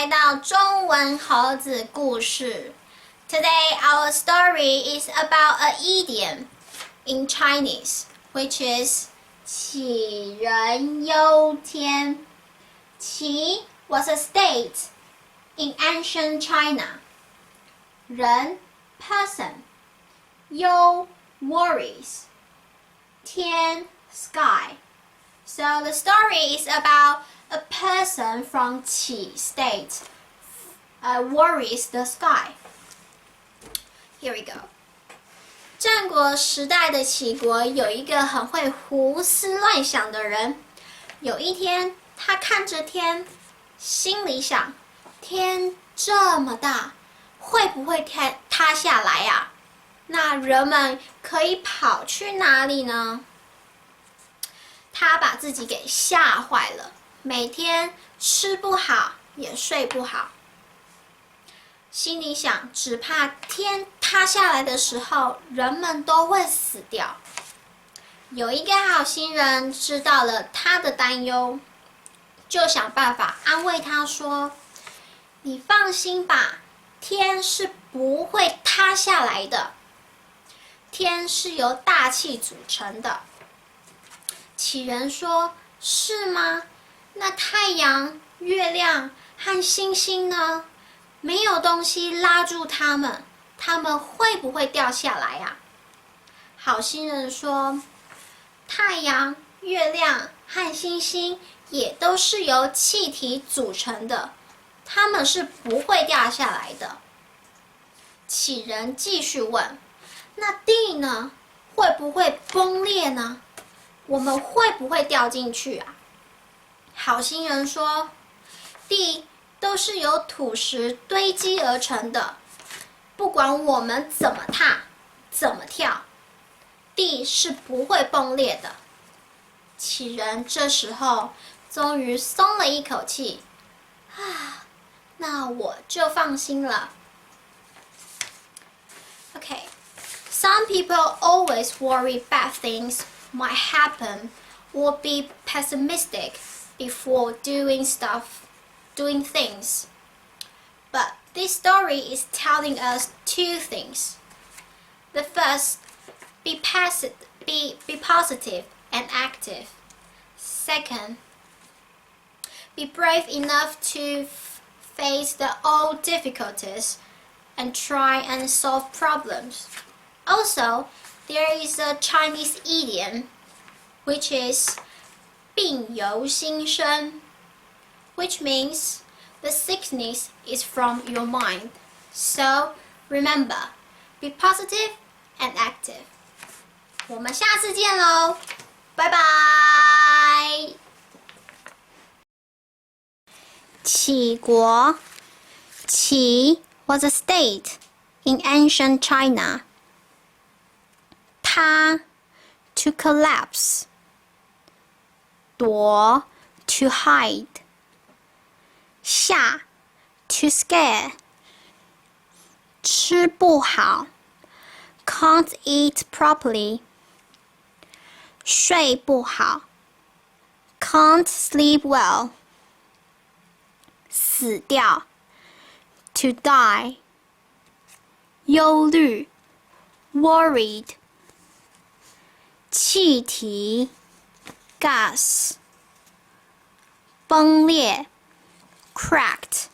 来到中文猴子故事。Today our story is about an idiom in Chinese, which is 杞人忧天. Qi was a state in ancient China. 人 person, 忧 worries, 天 sky. So the story is about a person from Qi state worries the sky. Here we go. 战国时代的齐国有一个很会胡思乱想的人。有一天，他看着天，心里想：天这么大，会不会塌下来呀？那人们可以跑去哪里呢？他把自己给吓坏了，每天吃不好，也睡不好。心里想，只怕天塌下来的时候，人们都会死掉。有一个好心人知道了他的担忧，就想办法安慰他说：“你放心吧，天是不会塌下来的。天是由大气组成的。”杞人说：“是吗？那太阳、月亮和星星呢？没有东西拉住它们，它们会不会掉下来呀？”好心人说：“太阳、月亮和星星也都是由气体组成的，它们是不会掉下来的。”杞人继续问：“那地呢？会不会崩裂呢？我们会不会掉进去啊？”好心人说：“地都是由土石堆积而成的，不管我们怎么踏、怎么跳，地是不会崩裂的。”杞人这时候终于松了一口气，那我就放心了。Okay, some people always worry bad things might happen or be pessimistic before doing things. But this story is telling us two things. The first, be positive and active. Second, be brave enough to face the old difficulties and try and solve problems. Also, there is a Chinese idiom which is 病由心生, which means the sickness is from your mind. So remember, be positive and active. 我们下次见喽，拜拜。齐国，齐 was a state in ancient China. 塌 to collapse. 躲 to hide. 吓 to scare. 吃不好 can't eat properly. 睡不好 can't sleep well. 死掉 to die. 忧虑 worried. 气体 gas. 崩裂 cracked.